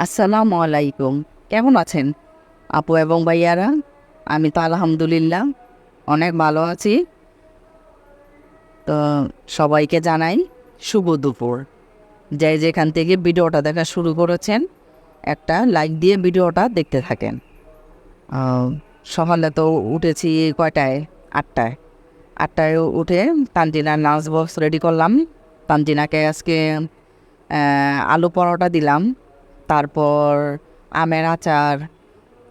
আসসালামু আলাইকুম। কেমন আছেন আপু এবং ভাইয়ারা? আমি তো আলহামদুলিল্লাহ অনেক ভালো আছি। তো সবাইকে জানাই শুভ দুপুর। যে যেখান থেকে ভিডিওটা দেখা শুরু করেছেন একটা লাইক দিয়ে ভিডিওটা দেখতে থাকেন। আহ, সকালে তো উঠেছি কয়টায়? 8টায়। 8টায় উঠে তানজিনার লাঞ্চ বক্স রেডি করলাম। তানজিনাকে আজকে আলু পরোটা দিলাম, তারপর আমের আচার,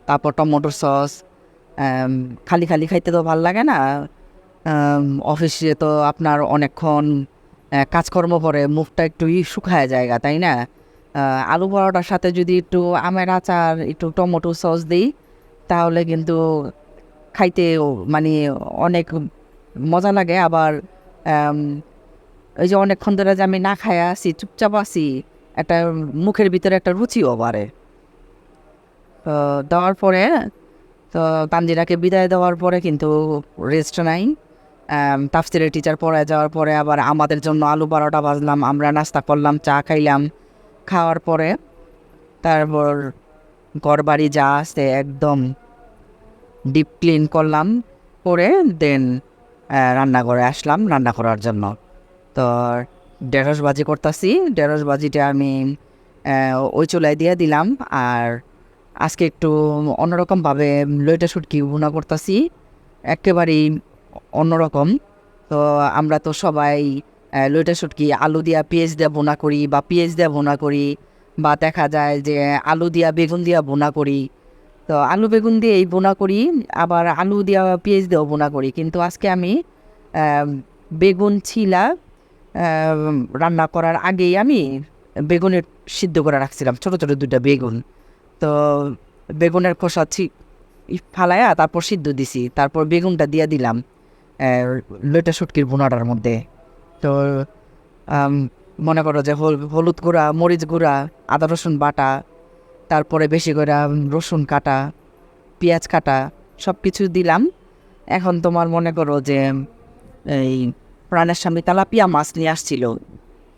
তারপর টমেটো সস। আম, খালি খালি খাইতে তো ভাল লাগে না। অফিসে তো আপনার অনেকক্ষণ কাজকর্ম পরে মুখটা একটু শুকায় জায়গা, তাই না? আলু পরোটার সাথে যদি একটু আমের আচার, একটু টমেটো সস দিই, তাহলে কিন্তু খাইতে মানে অনেক মজা লাগে। আবার আম, ওই যে অনেকক্ষণ ধরে যে আমি না খায়া আছি, চুপচাপ আছি, একটা মুখের ভিতরে একটা রুচিও বাড়ে। তো দেওয়ার পরে, তো তানজিরাকে বিদায় দেওয়ার পরে কিন্তু রেস্ট নাই। তাফসিরের টিচার পড়ায় যাওয়ার পরে আবার আমাদের জন্য আলু পরোটা ভাজলাম, আমরা নাস্তা করলাম, চা খাইলাম। খাওয়ার পরে তারপর ঘরবাড়ি যা আছে একদম ডিপ ক্লিন করলাম, করে দেন রান্নাঘরে আসলাম রান্না করার জন্য। তো ঢেঁড়স ভাজি করতেছি। ঢেঁড়স ভাজিটা আমি ওই চুলায় দিয়ে দিলাম। আর আজকে একটু অন্যরকমভাবে লইটা শুটকি ভুনা করতেছি, একেবারেই অন্যরকম। তো আমরা তো সবাই লইটা শুটকি আলু দিয়া পেঁয়াজ দিয়া ভুনা করি, বা পেঁয়াজ দিয়া ভুনা করি, বা দেখা যায় যে আলু দিয়া বেগুন দিয়া ভুনা করি। তো আলু বেগুন দিয়েই ভুনা করি, আবার আলু দিয়া পেঁয়াজ দিয়েও ভুনা করি। কিন্তু আজকে আমি আহ, বেগুন ছিলা রান্না করার আগেই আমি বেগুনের সিদ্ধ করে রাখছিলাম, ছোট ছোট দুইটা বেগুন। তো বেগুনের খোসা ফালায়া তারপর সিদ্ধ দিছি, তারপর বেগুনটা দিয়ে দিলাম লইটা শুটকির ভুনাটার মধ্যে। তো আম, মনে করো যে হলুদ গুঁড়া, মরিচ গুঁড়া, আদা রসুন বাটা, তারপরে বেশি করে রসুন কাটা, পেঁয়াজ কাটা, সব কিছু দিলাম। এখন তোমার মনে করো যে এই প্রাণের সামনে তেলাপিয়া মাছ নিয়ে আসছিল।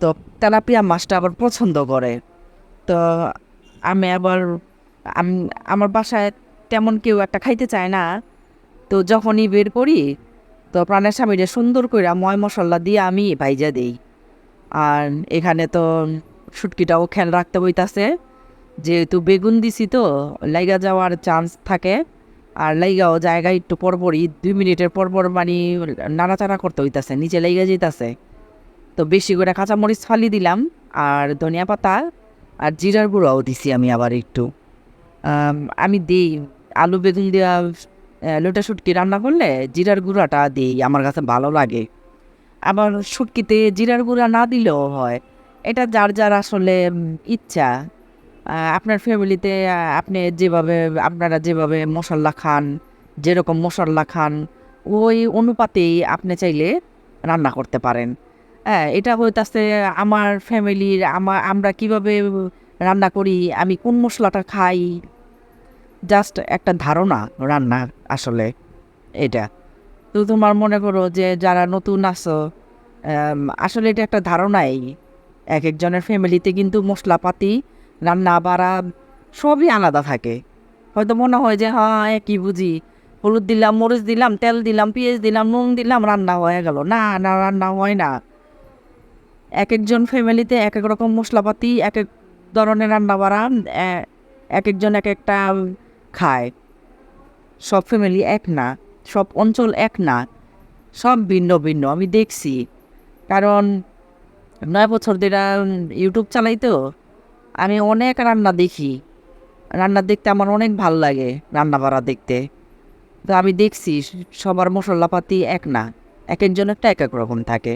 তো তেলাপিয়া মাছটা আবার পছন্দ করে। তো আমি আবার আমার বাসায় তেমন কেউ একটা খাইতে চায় না। তো যখনই বের করি, তো প্রাণের স্বামীরে সুন্দর করে ময় মশলা দিয়ে আমি ভাইজা দিই। আর এখানে তো শুটকিটাও খেয়াল রাখতে বইতাছে, যেহেতু বেগুন দিছি তো লাইগা যাওয়ার চান্স থাকে। আর লাইগাও জায়গায় একটু পরপরই 2 মিনিটের পরপর মানে নাড়াচাড়া করতে হইতাছে, নিচে লাইগা যেতেছে। তো বেশি করে কাঁচামরিচ ফালি দিলাম, আর ধনিয়া পাতা আর জিরার গুঁড়াও দিছি আমি আবার একটু। আমি দিই আলু বেগুন দিয়া লোটা শুটকি রান্না করলে জিরার গুঁড়াটা দিই, আমার কাছে ভালো লাগে। আবার শুটকিতে জিরার গুঁড়া না দিলেও হয়, এটা যার যার আসলে ইচ্ছা। আপনার ফ্যামিলিতে আপনি যেভাবে, আপনারা যেভাবে মশলা খান, যেরকম মশলা খান, ওই অনুপাতেই আপনি চাইলে রান্না করতে পারেন। হ্যাঁ, এটা হইতাছে আমার ফ্যামিলির, আমরা কিভাবে রান্না করি, আমি কোন মশলাটা খাই, জাস্ট একটা ধারণা রান্নার আসলে এটা। তো তোমার মনে করো যে যারা নতুন আছো, আসলে এটা একটা ধারণাই। এক একজনের ফ্যামিলিতে কিন্তু মশলাপাতি, রান্না বাড়া সবই আলাদা থাকে। হয়তো মনে হয় যে হ্যাঁ কি বুঝি, হলুদ দিলাম, মরিচ দিলাম, তেল দিলাম, পেঁয়াজ দিলাম, নুন দিলাম, রান্না হয়ে গেল। না না, রান্না হয় না। এক একজন ফ্যামিলিতে এক এক রকম মশলাপাতি, এক এক ধরনের রান্না বাড়া, এক একজন এক একটা খায়। সব ফ্যামিলি এক না, সব অঞ্চল এক না, সব ভিন্ন ভিন্ন আমি দেখছি। কারণ 9 বছর ধরে ইউটিউব চালাই তো, আমি অনেক রান্না দেখি। রান্না দেখতে আমার অনেক ভাল লাগে, রান্না বাড়া দেখতে। তো আমি দেখছি সবার মশলাপাতি এক না, এক একজনেরটা এক এক রকম থাকে।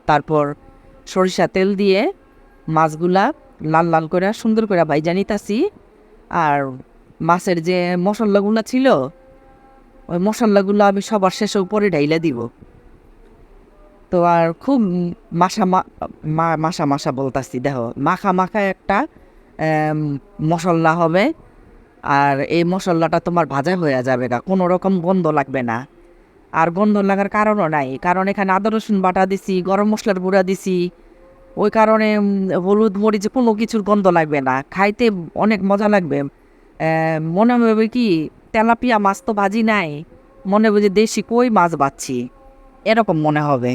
তারপর সরিষা তেল দিয়ে মাছগুলা লাল লাল করে সুন্দর করে ভাইজা নিতাছি। আর মাছের যে মশলাগুলো ছিল, ওই মশলাগুলো আমি সবার শেষে উপরে ঢাইলে দিব। তো আর খুব মাসা মাসা মাসা বলতাছি, দেখো মাখা মাখা একটা এম, মশলা হবে। আর এই মশলাটা তোমার ভাজা হয়ে যাবে না, কোনো রকম গন্ধ লাগবে না। আর গন্ধ লাগার কারণও নাই, কারণ এখানে আদা রসুন বাটা দিছি, গরম মশলার গুঁড়া দিছি, ওই কারণে হলুদ মরিচ কোনো কিছুর গন্ধ লাগবে না, খাইতে অনেক মজা লাগবে। মনে হবে কি তেলাপিয়া মাছ তো ভাজি নাই, মনে হবে যে দেশি কই মাছ বাচ্ছি, এরকম মনে হবে।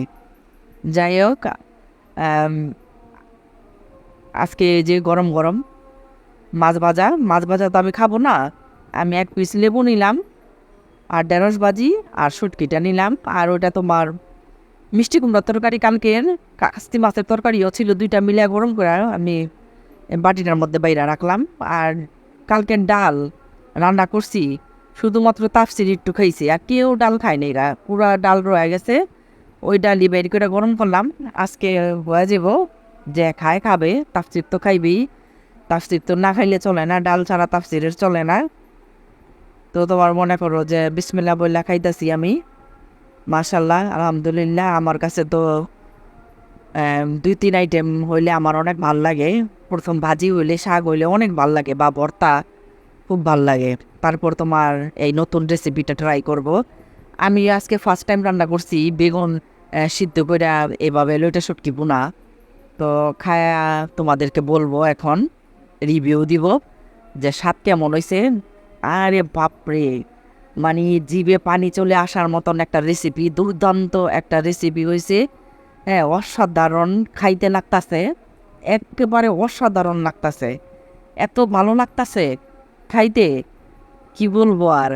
যাই হোক, আজকে যে গরম গরম মাছ ভাজা তো আমি খাবো না, আমি এক পিস লেবু নিলাম, আর ঢেঁড়স ভাজি, আর শুটকিটা নিলাম, আর ওটা তোমার মিষ্টি কুমড়ার তরকারি, কালকের কাস্তি মাছের তরকারিও ছিল, দুইটা মিলে গরম করে আমি বাটিটার মধ্যে বাইরে রাখলাম। আর কালকের ডাল রান্না করছি, শুধুমাত্র তাফসির একটু খাইছি, আর কেউ ডাল খায়নি, এরা পুরা ডাল রয়ে গেছে, ওই ডালই বের করে গরম করলাম। আজকে হয়ে যাব, যে খায় খাবে, তাফসির তো খাইবেই, তাফসির তো না খাইলে চলে না, ডাল ছাড়া তাফসিরের চলে না। তো তোমার মনে করো যে বিসমিল্লাহ বললা খাইতেছি আমি, মাশাল্লাহ আলহামদুলিল্লাহ। আমার কাছে তো 2-3 আইটেম হইলে আমার অনেক ভাল লাগে। প্রথম ভাজি হইলে, শাক হইলে অনেক ভাল লাগে, বা ভর্তা খুব ভাল লাগে। তারপর তোমার এই নতুন রেসিপিটা ট্রাই করব। আমি আজকে ফার্স্ট টাইম রান্না করছি বেগুন সিদ্ধ করে এভাবে লইটা শুটকি বোনা। তো খায়া তোমাদেরকে বলবো, এখন রিভিউ দিব যে স্বাদ কেমন হয়েছে। আরে বাপরে, মানে জিভে পানি চলে আসার মতন একটা রেসিপি, দুর্দান্ত একটা রেসিপি হয়েছে। হ্যাঁ, অসাধারণ খাইতে লাগতাছে, একেবারে অসাধারণ লাগতাছে, এত ভালো লাগতাছে খাইতে, কি বলবো আর।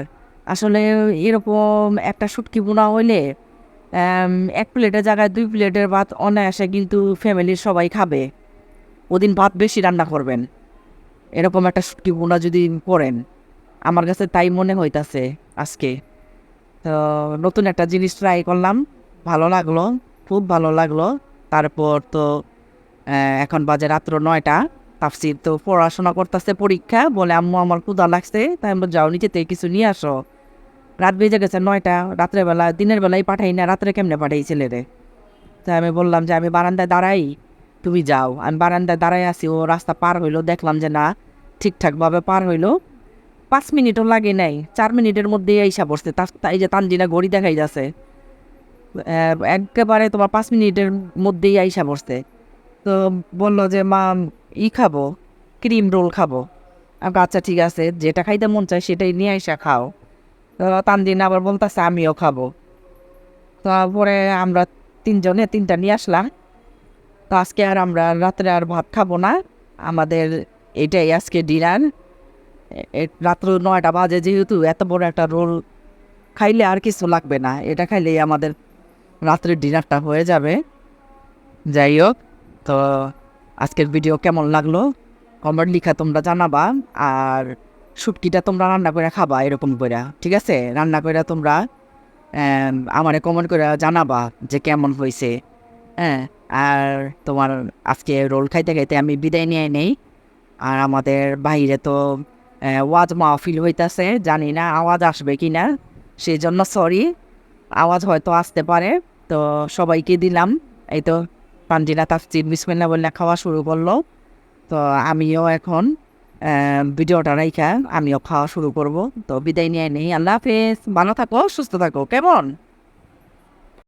আসলে এরকম একটা শুটকি বোনা হইলে এক প্লেটের জায়গায় 2 প্লেটের ভাত অনায়াসে কিন্তু ফ্যামিলির সবাই খাবে। ওদিন ভাত বেশি রান্না করবেন এরকম একটা শুটকি বোনা যদি করেন, আমার কাছে তাই মনে হইতাছে আজকে। তো নতুন একটা জিনিস ট্রাই করলাম, ভালো লাগলো, খুব ভালো লাগলো। তারপর তো এখন বাজে রাত্র 9টা, তাফসির তো পড়াশোনা করতেছে, পরীক্ষা বলে আম্মু আমার ক্ষুধা লাগছে, তাই আমি যাও নিচেতে কিছু নিয়ে আসো। রাত বেজে গেছে 9টা, রাত্রেবেলা, দিনের বেলায় পাঠাই না, রাত্রে কেমনে পাঠাই ছেলেরে। তাই আমি বললাম যে আমি বারান্দায় দাঁড়াই, তুমি যাও। আমি বারান্দায় দাঁড়াই আছি, ও রাস্তা পার হইলো, দেখলাম যে না ঠিকঠাকভাবে পার হইলো, 5 মিনিটও লাগে নাই, 4 মিনিটের মধ্যেই আইসা পড়ছে। তাই যে তানজিনা ঘড়ি দেখাই যাচ্ছে, একেবারে তোমার 5 মিনিটের মধ্যেই আইসা পড়ছে। তো বললো যে মা খাবো, ক্রিম রোল খাবো। আমি আচ্ছা ঠিক আছে, যেটা খাইতে মন চায় সেটাই নিয়ে আইসা খাও। তো তানজিনা আবার বলতেছে আমিও খাবো। তারপরে আমরা 3 জনে 3টা নিয়ে আসলাম। তো আজকে আর আমরা রাত্রে আর ভাত খাবো না, আমাদের এটাই আজকে ডিনার। রাত্র 9টা বাজে, যেহেতু এত বড় একটা রোল খাইলে আর কিছু লাগবে না, এটা খাইলেই আমাদের রাত্রের ডিনারটা হয়ে যাবে। যাই হোক, তো আজকের ভিডিও কেমন লাগলো কমেন্ট লিখা তোমরা জানাবা। আর শুটকিটা তোমরা রান্না করে খাবা এরকম করে, ঠিক আছে? রান্না করে তোমরা আমারে কমেন্ট করে জানাবা যে কেমন হয়েছে। হ্যাঁ, আর তোমার আজকে রোল খাইতে খাইতে আমি বিদায় নিয়ে নেই। আর আমাদের বাইরে তো ওয়াজ মাহফিল হইতাছে, জানি না আওয়াজ আসবে কি না, সেই জন্য সরি, আওয়াজ হয়তো আসতে পারে। তো সবাইকে দিলাম, এই তো তানজিনা তাফসির বিসমিল্লাহ বলে খাওয়া শুরু করলো। তো আমিও এখন ভিডিওটা রাইখা আমিও খাওয়া শুরু করব। তো বিদায় নিয়ে নেই, আল্লাহ হাফেজ, ভালো থাকো, সুস্থ থাকো, কেমন?